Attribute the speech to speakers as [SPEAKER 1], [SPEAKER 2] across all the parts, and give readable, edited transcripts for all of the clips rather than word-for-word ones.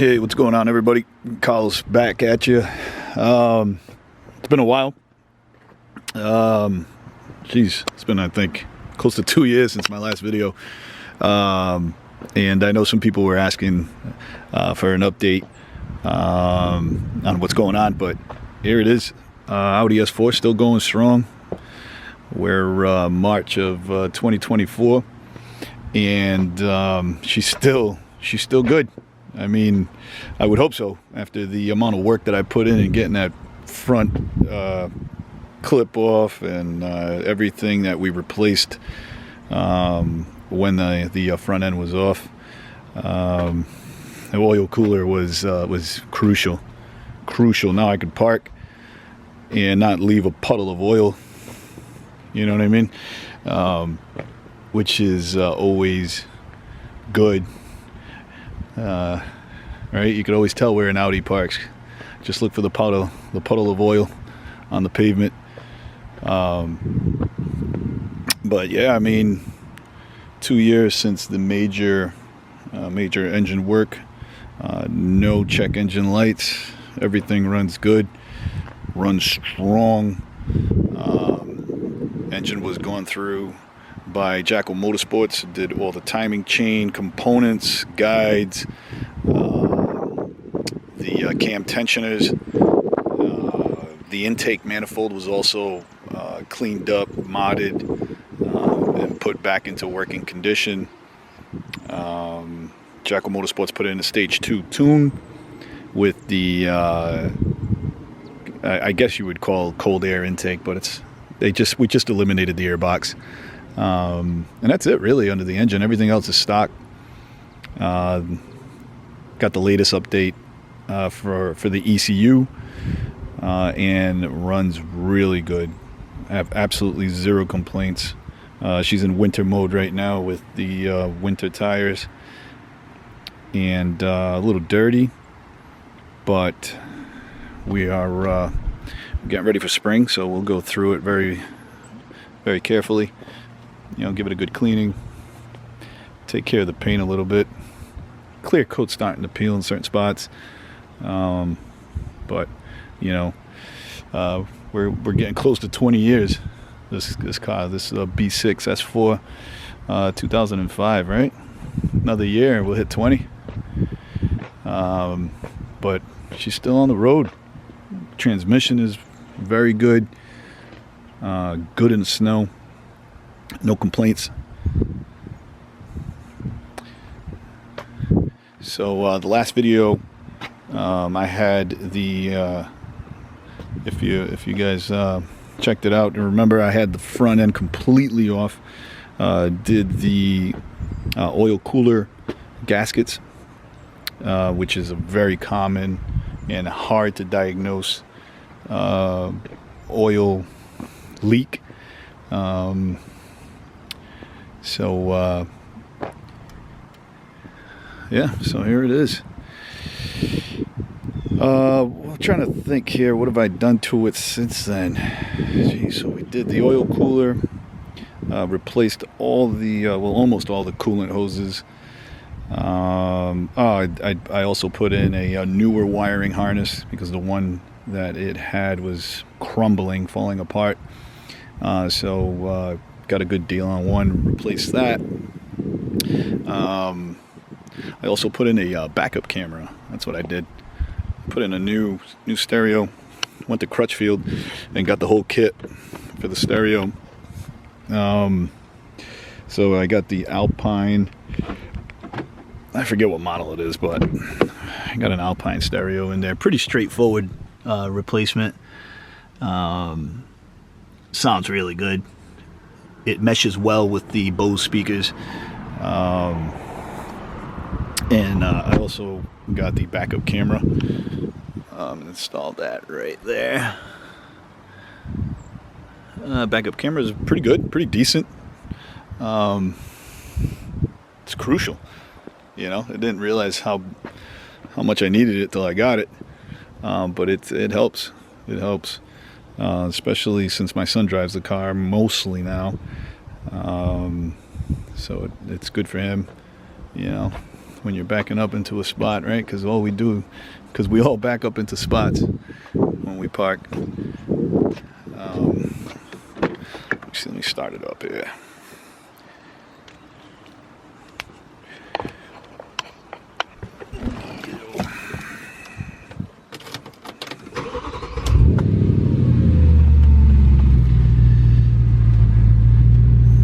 [SPEAKER 1] Hey, what's going on, everybody? Carl's back at you. It's been a while. It's been, I think, close to 2 years since my last video. And I know some people were asking for an update on what's going on, but here it is. Audi S4 still going strong. We're March of 2024, and she's still good. I mean, I would hope so, after the amount of work that I put in getting that front clip off and everything that we replaced when the front end was off. The oil cooler was crucial. Now I could park and not leave a puddle of oil. You know what I mean? Which is always good. Right? You could always tell where an Audi parks. Just look for the puddle of oil on the pavement. But yeah, I mean, 2 years since the major engine work. No check engine lights. Everything runs good. Runs strong. Engine was gone through by Jackal Motorsports. Did all the timing chain components, guides, the cam tensioners. The intake manifold was also cleaned up, modded, and put back into working condition. Jackal Motorsports put in a stage 2 tune with the I guess you would call cold air intake, but we just eliminated the airbox. And that's it really under the engine. Everything else is stock. Got the latest update for the ECU, and runs really good. I have absolutely zero complaints. She's in winter mode right now with the winter tires, and a little dirty, but we are getting ready for spring, so we'll go through it very, very carefully. You know, give it a good cleaning, take care of the paint a little bit. Clear coat starting to peel in certain spots, but you know, we're getting close to 20 years. This car, this B6 S4, 2005, right? Another year, we'll hit 20. But she's still on the road. Transmission is very good. Good in the snow. No complaints. So the last video, I had the if you guys checked it out, and remember, I had the front end completely off. Did the oil cooler gaskets, which is a very common and hard to diagnose oil leak. Yeah, so here it is. I'm trying to think here, what have I done to it since then? Geez, so we did the oil cooler, replaced all the, almost all the coolant hoses. I also put in a newer wiring harness because the one that it had was crumbling, falling apart. So got a good deal on one, replaced that. I also put in a backup camera. That's what I did. Put in a new stereo. Went to Crutchfield and got the whole kit for the stereo. So I got the Alpine. I forget what model it is, but I got an Alpine stereo in there. Pretty straightforward replacement. Sounds really good. It meshes well with the Bose speakers. And I also got the backup camera. Installed that right there. Backup camera is pretty good, pretty decent. It's crucial. You know, I didn't realize how much I needed it till I got it. But it helps. It helps, especially since my son drives the car mostly now. So it's good for him. You know, when you're backing up into a spot, right? Because we all back up into spots when we park. Let me start it up here.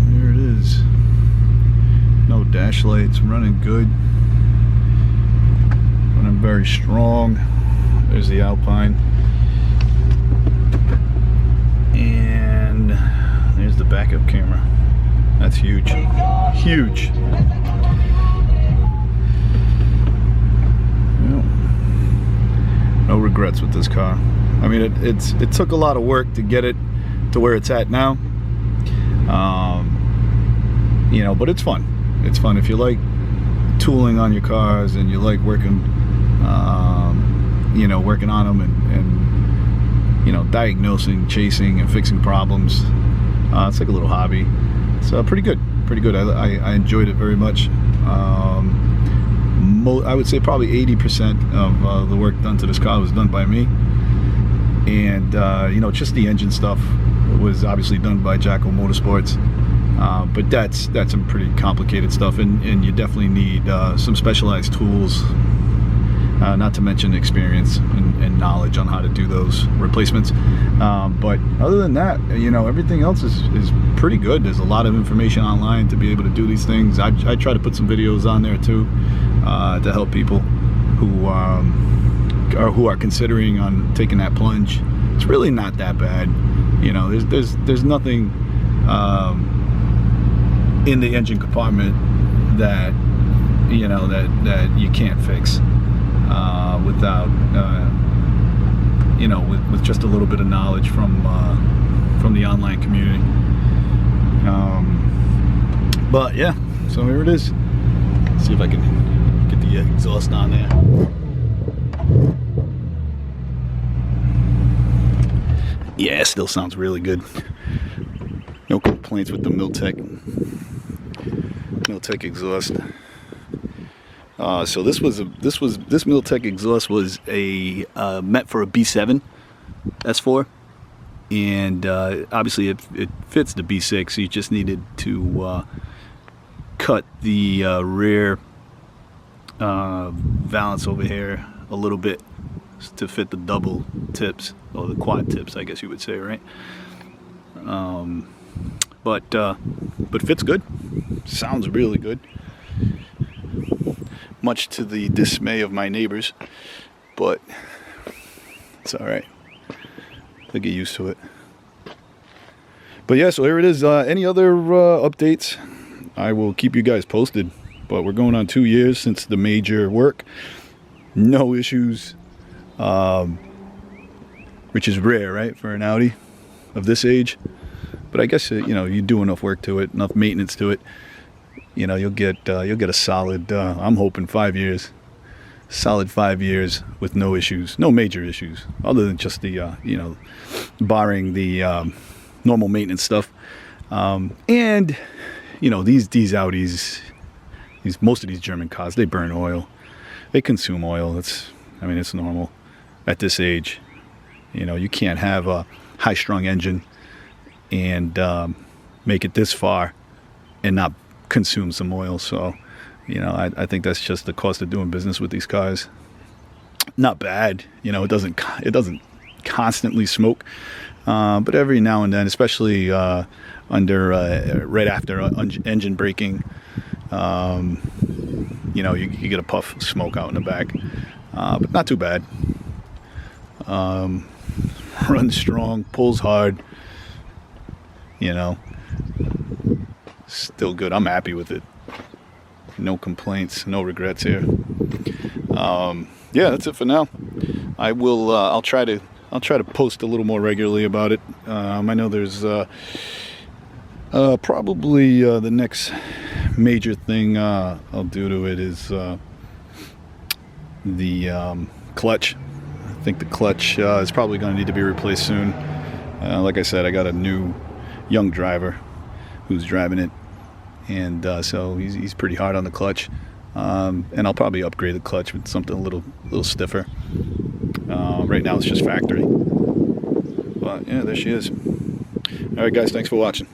[SPEAKER 1] There it is. No dash lights, running good. Running very strong. There's the Alpine. And there's the backup camera. That's huge. Huge. No regrets with this car. I mean, it took a lot of work to get it to where it's at now. You know, but it's fun. It's fun if you like tooling on your cars and you like working, you know, working on them and you know, diagnosing, chasing, and fixing problems. It's like a little hobby. It's pretty good. Pretty good. I enjoyed it very much. I would say probably 80% of the work done to this car was done by me, and you know, just the engine stuff was obviously done by Jacko Motorsports. But that's some pretty complicated stuff, and you definitely need some specialized tools, not to mention experience and knowledge on how to do those replacements. But other than that, you know, everything else is pretty good. There's a lot of information online to be able to do these things. I try to put some videos on there too, to help people who are considering on taking that plunge. It's really not that bad. You know, there's nothing in the engine compartment that, you know, that you can't fix without you know, with just a little bit of knowledge from the online community. But yeah, so here it is. Let's see if I can get the exhaust on there. Yeah, it still sounds really good. No complaints with the Miltech exhaust. So this Miltech exhaust was meant for a B7 S4, and obviously it fits the B6. You just needed to cut the rear valance over here a little bit to fit the double tips, or the quad tips, I guess you would say, right? But fits good. Sounds really good. Much to the dismay of my neighbors, but it's all right. They get used to it. But yeah, so here it is. Any other updates, I will keep you guys posted. But we're going on 2 years since the major work. No issues, which is rare, right, for an Audi of this age. But I guess, you know, you do enough work to it, enough maintenance to it, you know, you'll get a solid, I'm hoping 5 years, solid 5 years with no issues, no major issues, other than just the, you know, barring the normal maintenance stuff. And, you know, these Audis, most of these German cars, they burn oil, they consume oil. It's normal at this age. You know, you can't have a high-strung engine and make it this far and not consume some oil. So, you know, I think that's just the cost of doing business with these cars. Not bad, you know. It doesn't constantly smoke, but every now and then, especially under right after engine braking, you know, you get a puff of smoke out in the back, but not too bad. Runs strong, pulls hard, you know. Still good. I'm happy with it. No complaints, no regrets here. Yeah, that's it for now. I will. I'll try to post a little more regularly about it. I know there's probably the next major thing I'll do to it is the clutch. I think the clutch is probably going to need to be replaced soon. Like I said, I got a new young driver who's driving it, and so he's pretty hard on the clutch. And I'll probably upgrade the clutch with something a little stiffer. Right now it's just factory. But yeah, there she is. All right, guys, thanks for watching.